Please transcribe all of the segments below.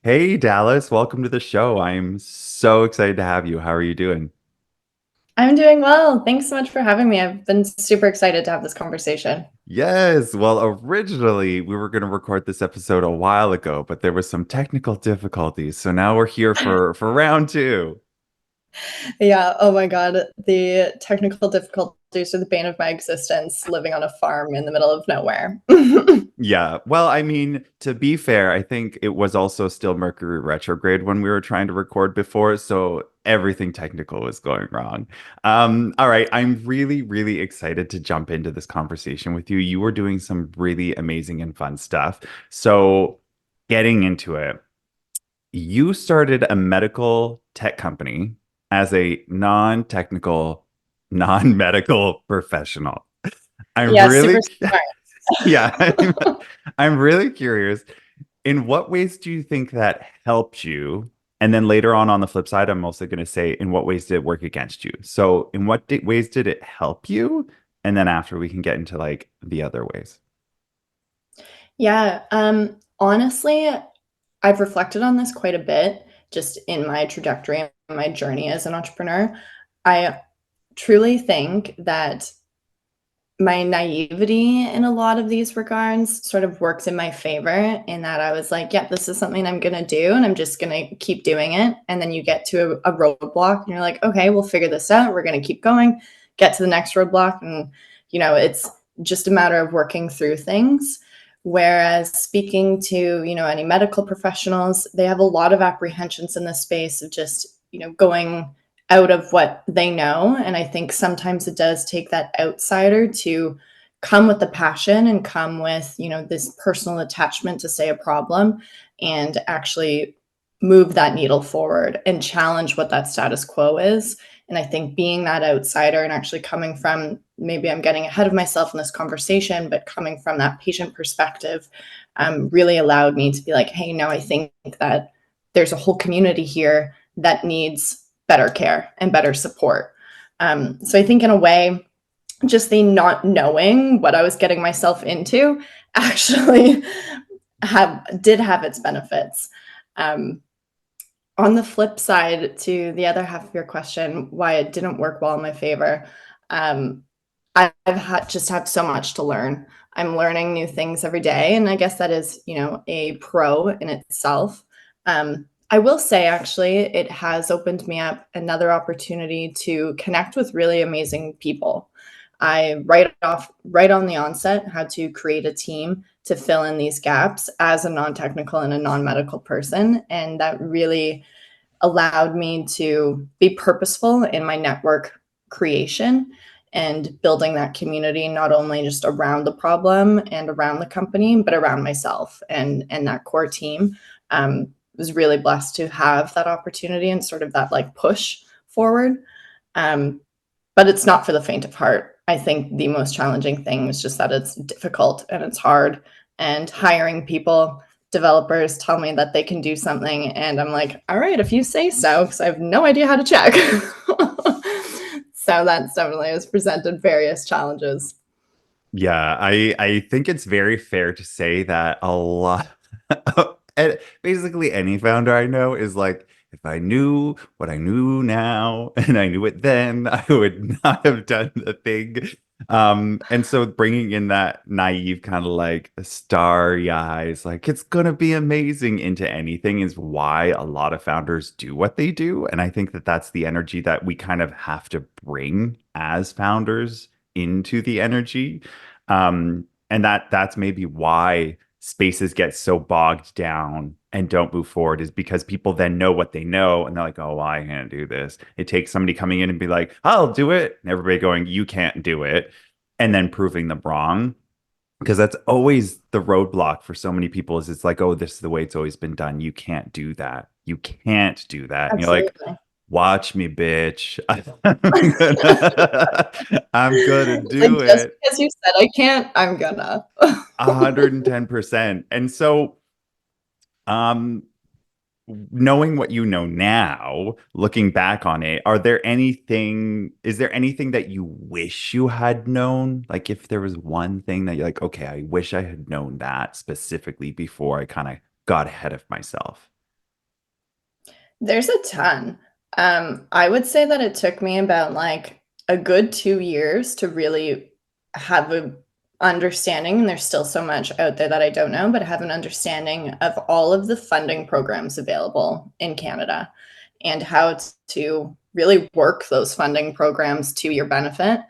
Hey Dallas, welcome to the show. I'm so excited to have you. How are you doing? I'm doing well. Thanks so much for having me. I've been super excited to have this conversation. Yes, well, originally we were going to record this episode a while ago, but there was some technical difficulties. So now we're here for round two. Yeah, oh my God. The technical difficulties are the bane of my existence living on a farm in the middle of nowhere. Yeah. Well, I mean, to be fair, I think it was also still Mercury retrograde when we were trying to record before, so everything technical was going wrong. All right, I'm really, really excited to jump into this conversation with you. You were doing some really amazing and fun stuff. So, getting into it, you started a medical tech company as a non-technical, non-medical professional. I'm Yeah, super really yeah, smart. I'm really curious. In what ways do you think that helped you? And then later on the flip side, I'm also going to say, in what ways did it work against you? So, in what ways did it help you? And then after we can get into like the other ways. Yeah, honestly, I've reflected on this quite a bit just in my trajectory and my journey as an entrepreneur. I truly think that my naivety in a lot of these regards sort of works in my favor in that I was like, yeah, this is something I'm going to do and I'm just going to keep doing it. And then you get to a roadblock and you're like, okay, we'll figure this out. We're going to keep going, get to the next roadblock. And, it's just a matter of working through things. Whereas speaking to, any medical professionals, they have a lot of apprehensions in this space of just, going out of what they know. And I think sometimes it does take that outsider to come with the passion and come with, this personal attachment to say a problem and actually move that needle forward and challenge what that status quo is. And I think being that outsider and actually coming from maybe I'm getting ahead of myself in this conversation, but coming from that patient perspective really allowed me to be like, hey, no, I think that there's a whole community here that needs better care and better support. So I think in a way, just the not knowing what I was getting myself into actually did have its benefits. Um, on the flip side, to the other half of your question, why it didn't work well in my favor, um, just had so much to learn. I'm learning new things every day, and I guess that is, a pro in itself. I will say, actually, it has opened me up another opportunity to connect with really amazing people. I right on the onset had to create a team to fill in these gaps as a non-technical and a non-medical person, and that really allowed me to be purposeful in my network creation and building that community not only just around the problem and around the company but around myself and that core team. Was really blessed to have that opportunity and sort of that like push forward. um, but it's not for the faint of heart. I think the most challenging thing is just that it's difficult and it's hard. And hiring people, developers tell me that they can do something, and I'm like, all right, if you say so, because I have no idea how to check. So that definitely has presented various challenges. Yeah, I think it's very fair to say that a lot and basically any founder I know is like, if I knew what I knew now and I knew it then, I would not have done the thing. And so bringing in that naive kind of like starry eyes, like it's gonna be amazing into anything is why a lot of founders do what they do. And I think that that's the energy that we kind of have to bring as founders into the energy. And that's maybe why spaces get so bogged down and don't move forward is because people then know what they know and they're like, oh, well, I can't do this. It takes somebody coming in and be like, I'll do it. And everybody going, you can't do it. And then proving them wrong. Because that's always the roadblock for so many people is it's like, oh, this is the way it's always been done. You can't do that. You can't do that. And you're like, Absolutely. watch me, bitch. I'm gonna Like do just it. because you said I can't, I'm gonna. 110%. And so, um, knowing what you know now, looking back on it, is there anything that you wish you had known? Like if there was one thing that you're like, okay, I wish I had known that specifically before I kind of got ahead of myself. There's a ton. I would say that it took me about like a good 2 years to really have a understanding, and there's still so much out there that I don't know, but have an understanding of all of the funding programs available in Canada and how to really work those funding programs to your benefit,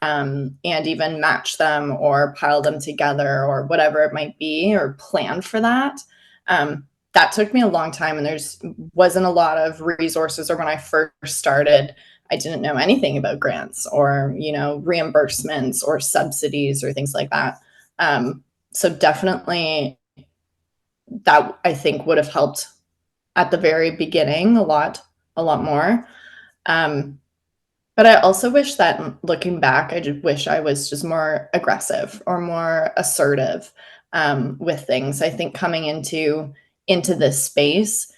and even match them or pile them together or whatever it might be or plan for that. That took me a long time, and there's wasn't a lot of resources. Or when I first started, I didn't know anything about grants or reimbursements or subsidies or things like that. So definitely that I think would have helped at the very beginning a lot more. Um, but I also wish that looking back, I just wish I was just more aggressive or more assertive with things. I think coming into this space,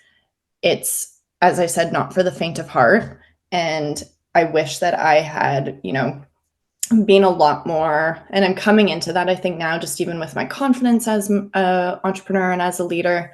it's, as I said, not for the faint of heart. And I wish that I had, been a lot more. And I'm coming into that, I think, now, just even with my confidence as an entrepreneur and as a leader,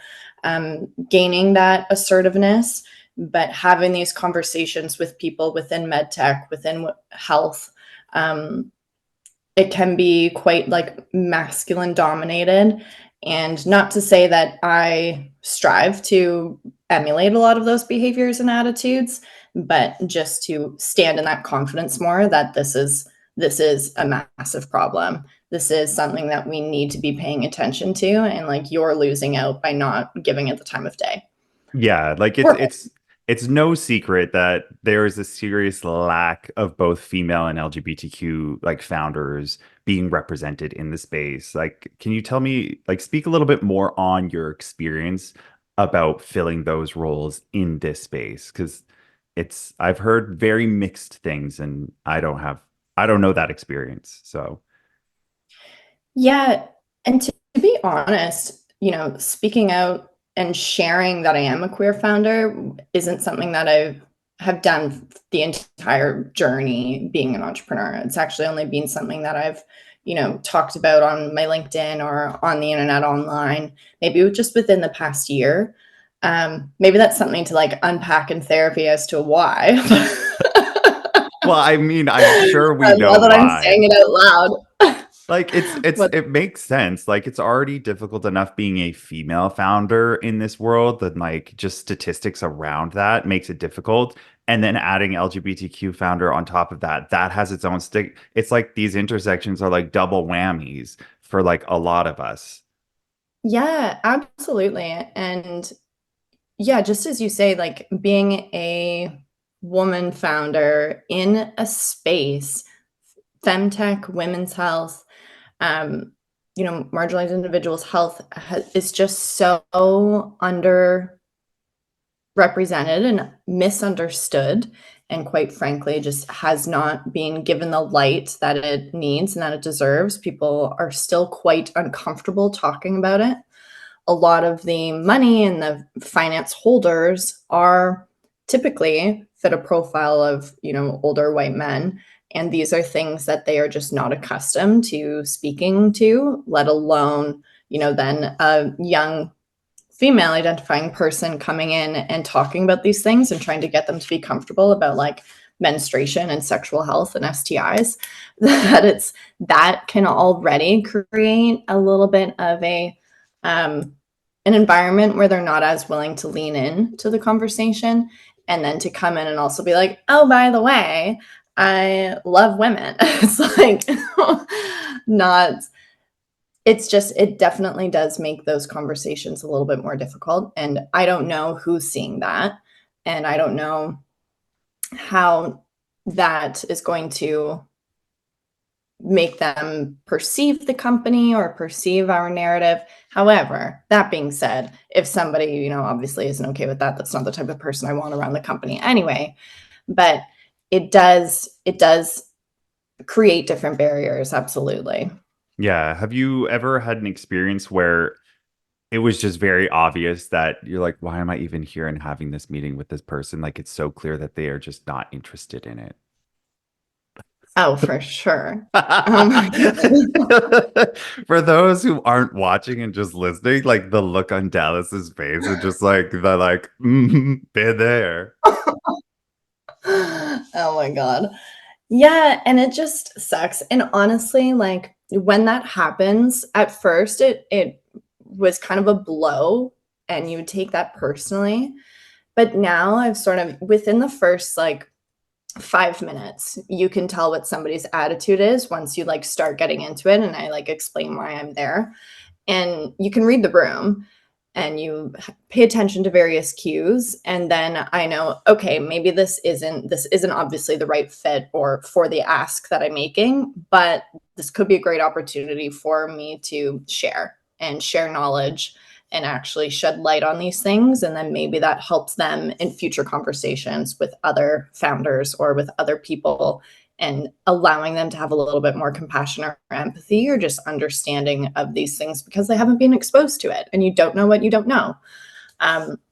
gaining that assertiveness, but having these conversations with people within medtech, within health. It can be quite like masculine dominated. And not to say that I strive to emulate a lot of those behaviors and attitudes, but just to stand in that confidence more that this is a massive problem. This is something that we need to be paying attention to, and like you're losing out by not giving it the time of day. Yeah, like Or it's no secret that there is a serious lack of both female and LGBTQ like founders being represented in the space. Like, can you tell me, like, speak a little bit more on your experience about filling those roles in this space? Because I've heard very mixed things, and I don't know that experience. So, Yeah, and to be honest, speaking out and sharing that I am a queer founder isn't something that I have done the entire journey being an entrepreneur. It's actually only been something that I've, talked about on my LinkedIn or on the internet online, maybe just within the past year. Maybe that's something to like unpack in therapy as to why. well, I mean, I'm sure we know Now that I'm why. saying it out loud. Like But it makes sense. Like it's already difficult enough being a female founder in this world that like just statistics around that makes it difficult. And then adding LGBTQ founder on top of that, that has its own stick. It's like these intersections are like double whammies for like a lot of us. yeah, absolutely. And yeah, just as you say, like being a woman founder in a space, femtech, women's health, um, marginalized individuals' health is just so underrepresented and misunderstood. And quite frankly, just has not been given the light that it needs and that it deserves. People are still quite uncomfortable talking about it. A lot of the money and the finance holders are typically fit a profile of older white men, and these are things that they are just not accustomed to speaking to, let alone then a young female identifying person coming in and talking about these things and trying to get them to be comfortable about like menstruation and sexual health and STIs. That can already create a little bit of an environment where they're not as willing to lean in to the conversation, and then to come in and also be like, oh, by the way, I love women. It's like not, it's just, it definitely does make those conversations a little bit more difficult. And I don't know who's seeing that. And I don't know how that is going to make them perceive the company or perceive our narrative. However, that being said, if somebody, obviously isn't okay with that, that's not the type of person I want around the company anyway. But it does create different barriers, absolutely. Yeah. Have you ever had an experience where it was just very obvious that you're like, why am I even here and having this meeting with this person? Like it's so clear that they are just not interested in it. Oh, for sure. Oh my God. For those who aren't watching and just listening, like the look on Dallas's face is just like the like, been there. Oh my God. Yeah, and it just sucks. And honestly, like when that happens, at first it was kind of a blow and you would take that personally. But now I've sort of within the first like 5 minutes, you can tell what somebody's attitude is once you like start getting into it and I like explain why I'm there. And you can read the room and you pay attention to various cues and then I know okay maybe this isn't obviously the right fit or for the ask that I'm making, but this could be a great opportunity for me to share knowledge and actually shed light on these things and then maybe that helps them in future conversations with other founders or with other people and allowing them to have a little bit more compassion or empathy or just understanding of these things because they haven't been exposed to it and you don't know what you don't know.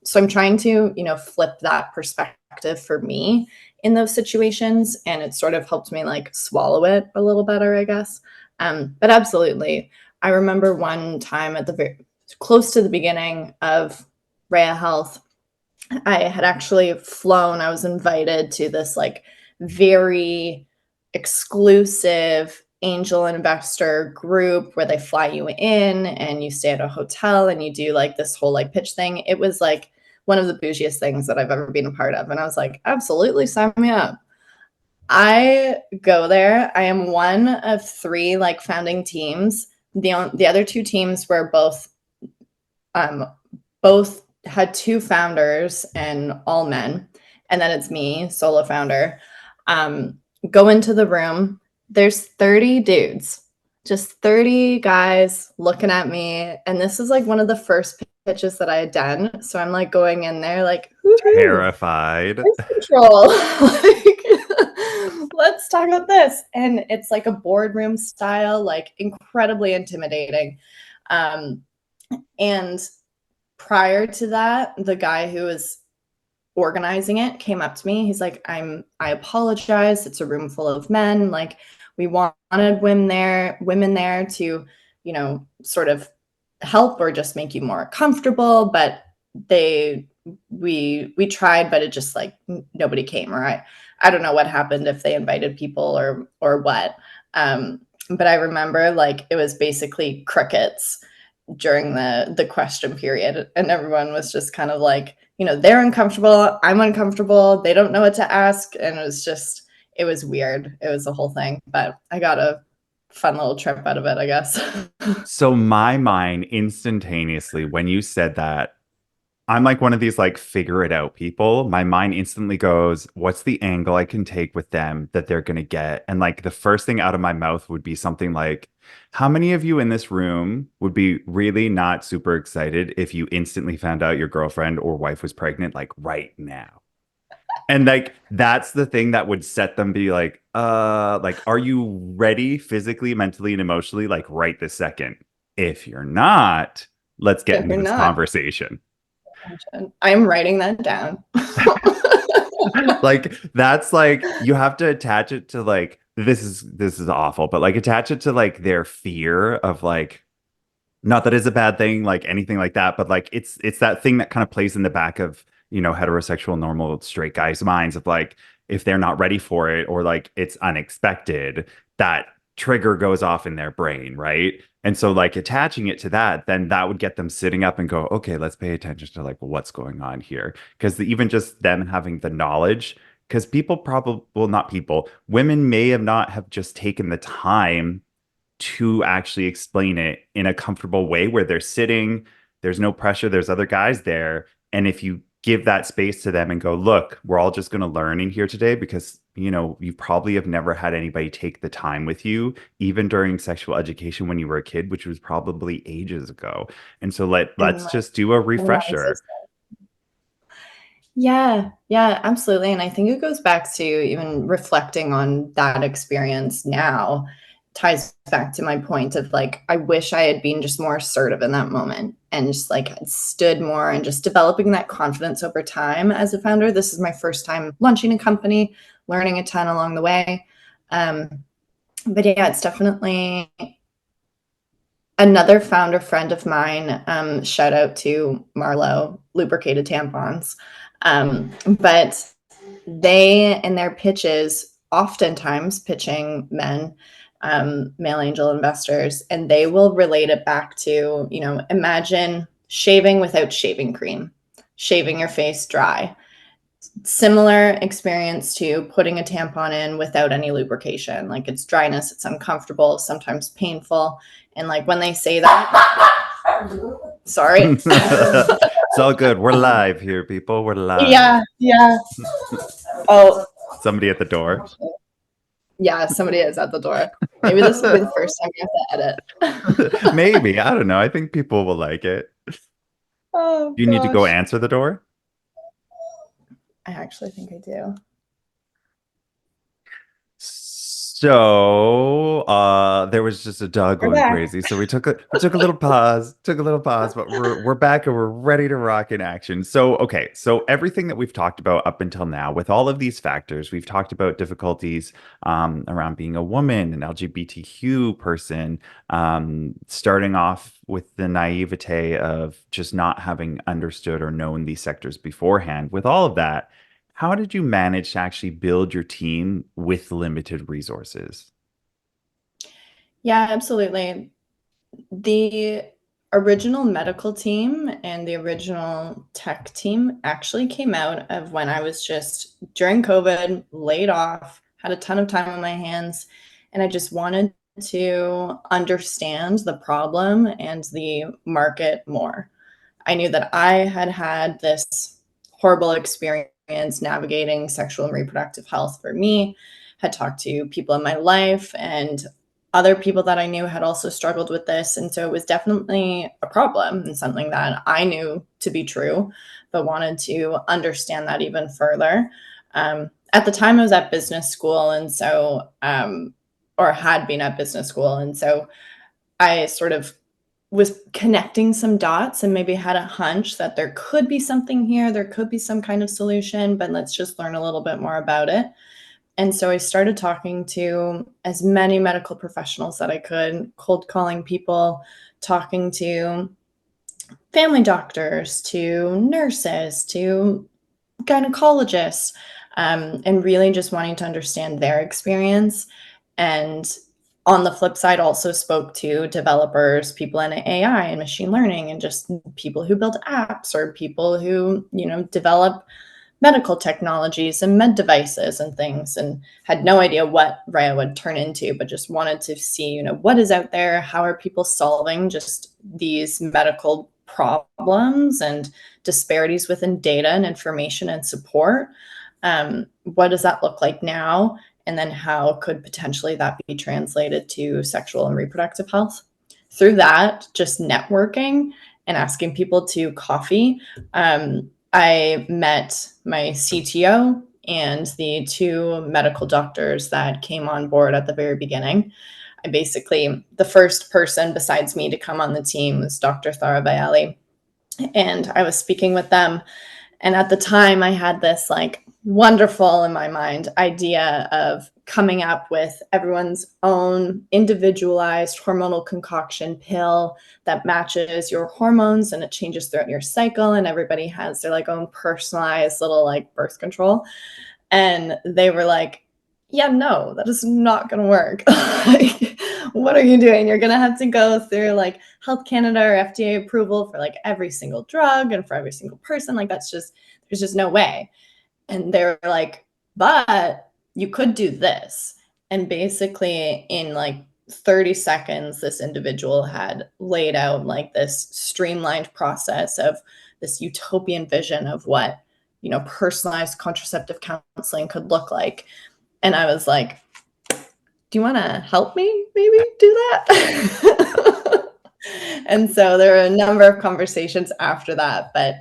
So I'm trying to, flip that perspective for me in those situations. And it sort of helped me like swallow it a little better, I guess. But absolutely. I remember one time at the very close to the beginning of Reya Health, I had actually flown, I was invited to this like very exclusive angel investor group where they fly you in and you stay at a hotel and you do like this whole like pitch thing. It was like one of the bougiest things that I've ever been a part of. And I was like, absolutely, sign me up. I go there. I am one of three like founding teams. The other two teams were um, both had two founders and all men. And then it's me, solo founder. Um, Go into the room. There's 30 dudes, just 30 guys looking at me. And this is like one of the first pitches that I had done. So I'm like going in there like, woohoo, Terrified. voice control. Like, let's talk about this. And it's like a boardroom style, like incredibly intimidating. Um, and prior to that, the guy who was organizing it came up to me. He's like, I apologize. It's a room full of men. Like we wanted women there to, sort of help or just make you more comfortable, but we tried, but it just like nobody came. Or I don't know what happened if they invited people or what. But I remember like it was basically crickets during the question period and everyone was just kind of like they're uncomfortable, I'm uncomfortable, they don't know what to ask, and it was weird. It was a whole thing, but I got a fun little trip out of it, I guess. So my mind instantaneously, when you said that, I'm like one of these like figure it out people. My mind instantly goes, what's the angle I can take with them that they're going to get? And like the first thing out of my mouth would be something like, how many of you in this room would be really not super excited if you instantly found out your girlfriend or wife was pregnant, like right now? And like that's the thing that would set them be like, are you ready physically, mentally, and emotionally, like right this second? If you're not, let's get If into you're this not, conversation. I'm writing that down. Like that's like you have to attach it to like this is awful, but like attach it to like their fear of like not that it's a bad thing, like anything like that, but like it's that thing that kind of plays in the back of, heterosexual normal straight guys' minds of like if they're not ready for it or like it's unexpected, that trigger goes off in their brain, right? And so like attaching it to that, then that would get them sitting up and go, okay, let's pay attention to like what's going on here. Because even just them having the knowledge, because people probably, well, not people, women may have not have just taken the time to actually explain it in a comfortable way where they're sitting, there's no pressure, there's other guys there. And if you give that space to them and go, look, we're all just going to learn in here today because, you probably have never had anybody take the time with you, even during sexual education when you were a kid, which was probably ages ago. And so And let's just do a like, refresher. yeah, absolutely. And I think it goes back to even reflecting on that experience now ties back to my point of like, I wish I had been just more assertive in that moment and just like stood more and just developing that confidence over time as a founder. This is my first time launching a company, learning a ton along the way. But yeah, it's definitely another founder friend of mine. Shout out to Marlo, lubricated tampons. But they, in their pitches, oftentimes pitching men, male angel investors, and they will relate it back to, imagine shaving without shaving cream, shaving your face dry. Similar experience to putting a tampon in without any lubrication. Like, it's dryness, it's uncomfortable, sometimes painful. And like when they say that, sorry. It's all good. We're live here, people. We're live. Yeah. Oh, Somebody at the door. yeah, somebody is at the door. Maybe this will be the first time you have to edit. Maybe. I don't know. I think people will like it. Oh Do you need to go gosh. answer the door? I actually think I do. So there was just a dog We're going back. crazy. So we took a little pause, but we're back and we're ready to rock in action. So okay, so everything that we've talked about up until now, with all of these factors, we've talked about difficulties around being a woman, an LGBTQ person, starting off with the naivete of just not having understood or known these sectors beforehand. With all of that, how did you manage to actually build your team with limited resources? Yeah, absolutely. The original medical team and the original tech team actually came out of when I was just during COVID, laid off, had a ton of time on my hands, and I just wanted to understand the problem and the market more. I knew that I had had this horrible experience navigating sexual and reproductive health for me, had talked to people in my life, and other people that I knew had also struggled with this. And so it was definitely a problem and something that I knew to be true, but wanted to understand that even further. At the time, I was at business school, and so, or had been at business school. And so I sort of was connecting some dots and maybe had a hunch that there could be something here, there could be some kind of solution, but let's just learn a little bit more about it. And so I started talking to as many medical professionals that I could, cold calling people, talking to family doctors, to nurses, to gynecologists, and really just wanting to understand their experience. And on the flip side, also spoke to developers, people in AI and machine learning, and just people who build apps or people who, develop medical technologies and med devices and things, and had no idea what Reya would turn into, but just wanted to see, what is out there, how are people solving just these medical problems and disparities within data and information and support. What does that look like now? And then how could potentially that be translated to sexual and reproductive health? Through that, just networking and asking people to coffee. I met my CTO and the two medical doctors that came on board at the very beginning. The first person besides me to come on the team was Dr. Thara Bayali. And I was speaking with them. And at the time, I had this like wonderful in my mind idea of coming up with everyone's own individualized hormonal concoction pill that matches your hormones and it changes throughout your cycle. And everybody has their like own personalized little like birth control. And they were like, yeah, no, that is not going to work. Like, what are you doing? You're going to have to go through like Health Canada or FDA approval for like every single drug and for every single person. Like, there's just no way. And they're like, but you could do this. And basically, in like 30 seconds, this individual had laid out like this streamlined process of this utopian vision of what, personalized contraceptive counseling could look like. And I was like, do you want to help me maybe do that? And so there were a number of conversations after that. But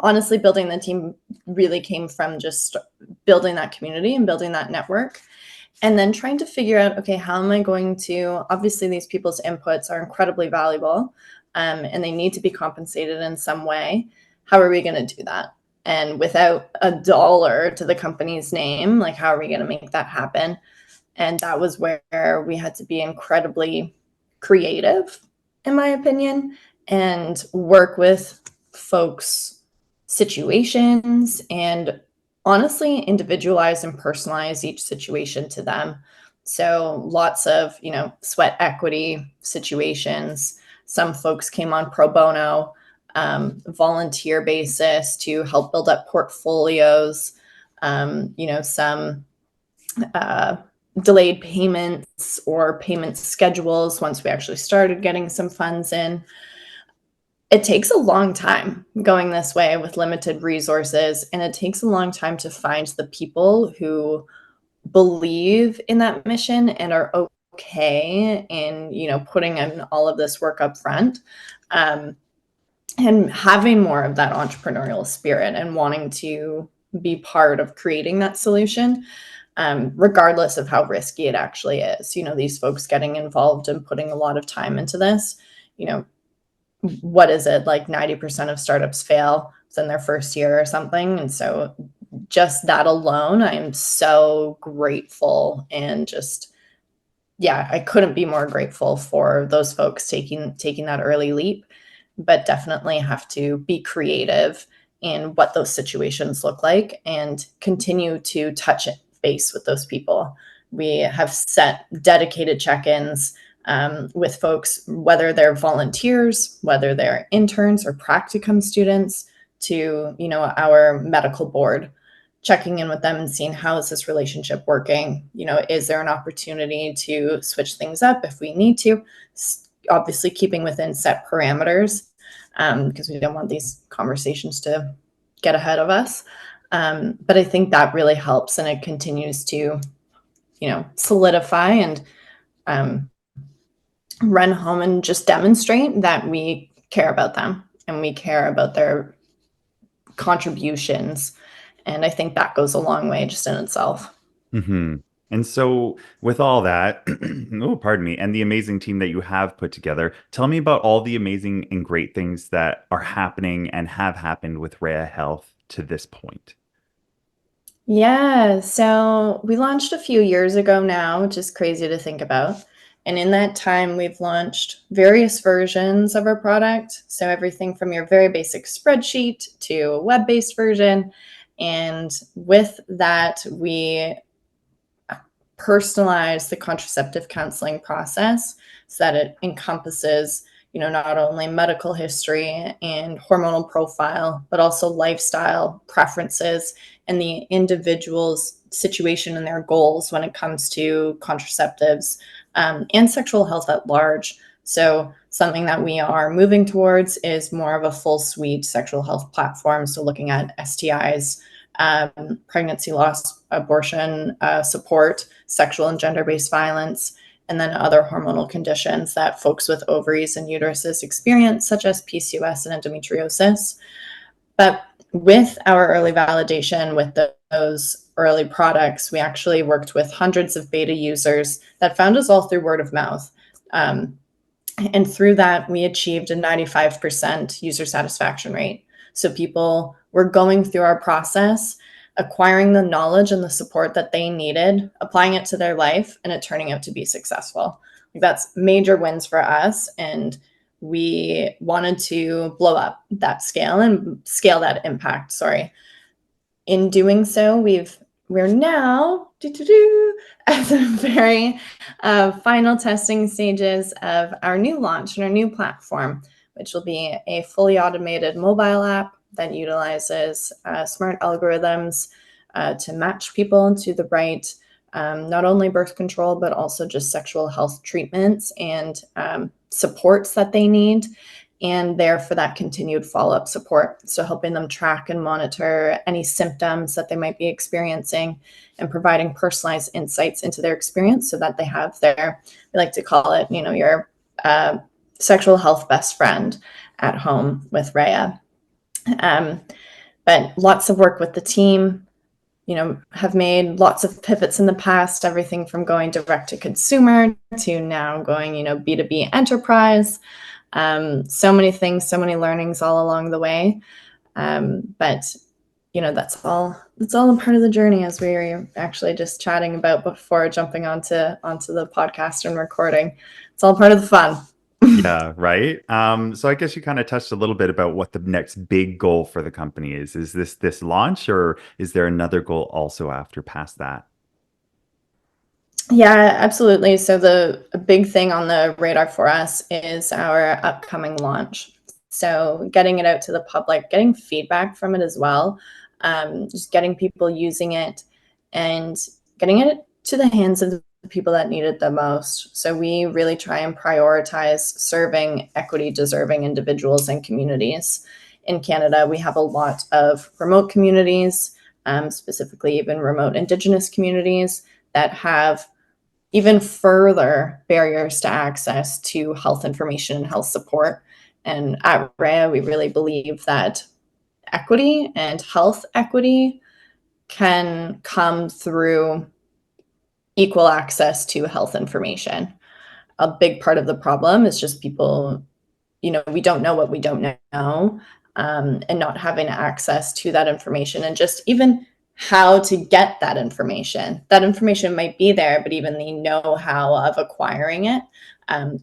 honestly, building the team really came from just building that community and building that network. And then trying to figure out, okay, how am I going to, obviously these people's inputs are incredibly valuable, and they need to be compensated in some way. How are we going to do that? and without a dollar to the company's name, like, how are we going to make that happen? And that was where we had to be incredibly creative, in my opinion, and work with folks' situations and honestly individualize and personalize each situation to them. So lots of, sweat equity situations. Some folks came on pro bono, volunteer basis to help build up portfolios. Some delayed payments or payment schedules once we actually started getting some funds in. It takes a long time going this way with limited resources, and it takes a long time to find the people who believe in that mission and are okay in, putting in all of this work up front, and having more of that entrepreneurial spirit and wanting to be part of creating that solution, regardless of how risky it actually is. These folks getting involved and putting a lot of time into this, what is it, like 90% of startups fail within their first year or something. And so just that alone, I am so grateful, and just, yeah, I couldn't be more grateful for those folks taking that early leap, but definitely have to be creative in what those situations look like and continue to touch base with those people. We have set dedicated check-ins with folks, whether they're volunteers, whether they're interns or practicum students, to, our medical board, checking in with them and seeing how is this relationship working. Is there an opportunity to switch things up if we need to? Obviously keeping within set parameters, because we don't want these conversations to get ahead of us. But I think that really helps, and it continues to, solidify and run home and just demonstrate that we care about them and we care about their contributions. And I think that goes a long way just in itself. Hmm. And so, with all that, oh, pardon me, and the amazing team that you have put together, tell me about all the amazing and great things that are happening and have happened with Reya Health to this point. Yeah, so we launched a few years ago now, which is crazy to think about. And in that time, we've launched various versions of our product. So everything from your very basic spreadsheet to a web-based version. And with that, we personalize the contraceptive counseling process so that it encompasses, not only medical history and hormonal profile, but also lifestyle preferences and the individual's situation and their goals when it comes to contraceptives, and sexual health at large. So something that we are moving towards is more of a full suite sexual health platform. So looking at STIs, pregnancy loss, abortion support, sexual and gender-based violence, and then other hormonal conditions that folks with ovaries and uteruses experience, such as PCOS and endometriosis. But with our early validation with those early products, we actually worked with hundreds of beta users that found us all through word of mouth. And through that, we achieved a 95% user satisfaction rate. So people were going through our process, acquiring the knowledge and the support that they needed, applying it to their life, and it turning out to be successful. That's major wins for us. And we wanted to blow up that scale and scale that impact. Sorry. In doing so, we're now at the very final testing stages of our new launch and our new platform, which will be a fully automated mobile app that utilizes smart algorithms to match people to the right, not only birth control, but also just sexual health treatments and supports that they need, and there for that continued follow-up support. So helping them track and monitor any symptoms that they might be experiencing and providing personalized insights into their experience so that they have their, we like to call it, your sexual health best friend at home with Reya. But lots of work with the team, have made lots of pivots in the past, everything from going direct to consumer to now going, B2B enterprise. So many things, so many learnings all along the way. But that's all a part of the journey, as we were actually just chatting about before jumping onto the podcast and recording. It's all part of the fun. Yeah, right. So I guess you kind of touched a little bit about what the next big goal for the company is. Is this launch, or is there another goal also after past that? Yeah, absolutely. So the a big thing on the radar for us is our upcoming launch. So getting it out to the public, getting feedback from it as well, just getting people using it and getting it to the hands of the people that need it the most. So we really try and prioritize serving equity deserving individuals and communities. In Canada, we have a lot of remote communities, specifically even remote Indigenous communities that have even further barriers to access to health information and health support. And at Reya, we really believe that equity and health equity can come through equal access to health information. A big part of the problem is just people, we don't know what we don't know, and not having access to that information and just even how to get that information. That information might be there, but even the know-how of acquiring it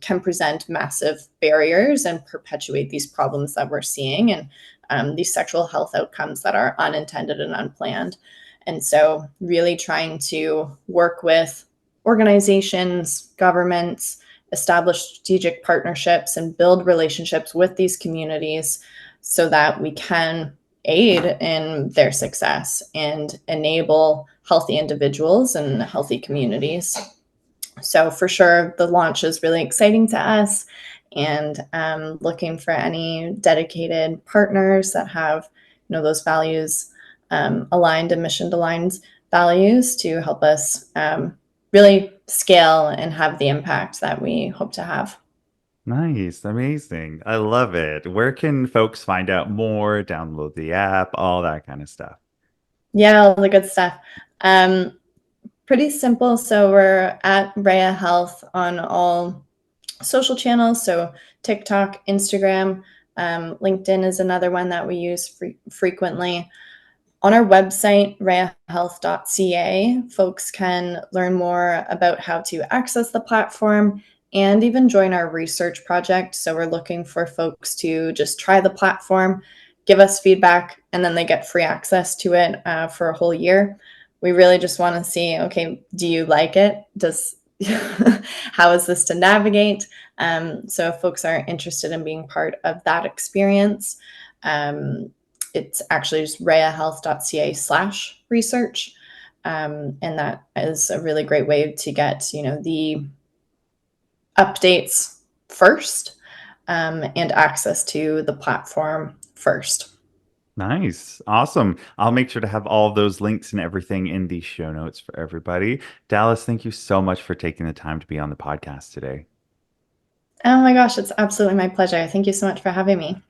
can present massive barriers and perpetuate these problems that we're seeing, and these sexual health outcomes that are unintended and unplanned. And so really trying to work with organizations, governments, establish strategic partnerships and build relationships with these communities so that we can aid in their success and enable healthy individuals and healthy communities. So for sure, the launch is really exciting to us, and looking for any dedicated partners that have, those values aligned and mission aligned values to help us really scale and have the impact that we hope to have. Nice, amazing. I love it. Where can folks find out more, download the app, all that kind of stuff? Yeah, all the good stuff. Um, Pretty simple. So we're at Reya Health on all social channels. So TikTok, Instagram, LinkedIn is another one that we use frequently. On our website, reyahealth.ca, folks can learn more about how to access the platform and even join our research project. So we're looking for folks to just try the platform, give us feedback, and then they get free access to it for a whole year. We really just want to see, okay, do you like it? How is this to navigate? So if folks are interested in being part of that experience, it's actually just reyahealth.ca/research. And that is a really great way to get, the updates first, and access to the platform first. Nice. Awesome. I'll make sure to have all of those links and everything in the show notes for everybody. Dallas, thank you so much for taking the time to be on the podcast today. Oh my gosh, it's absolutely my pleasure. Thank you so much for having me.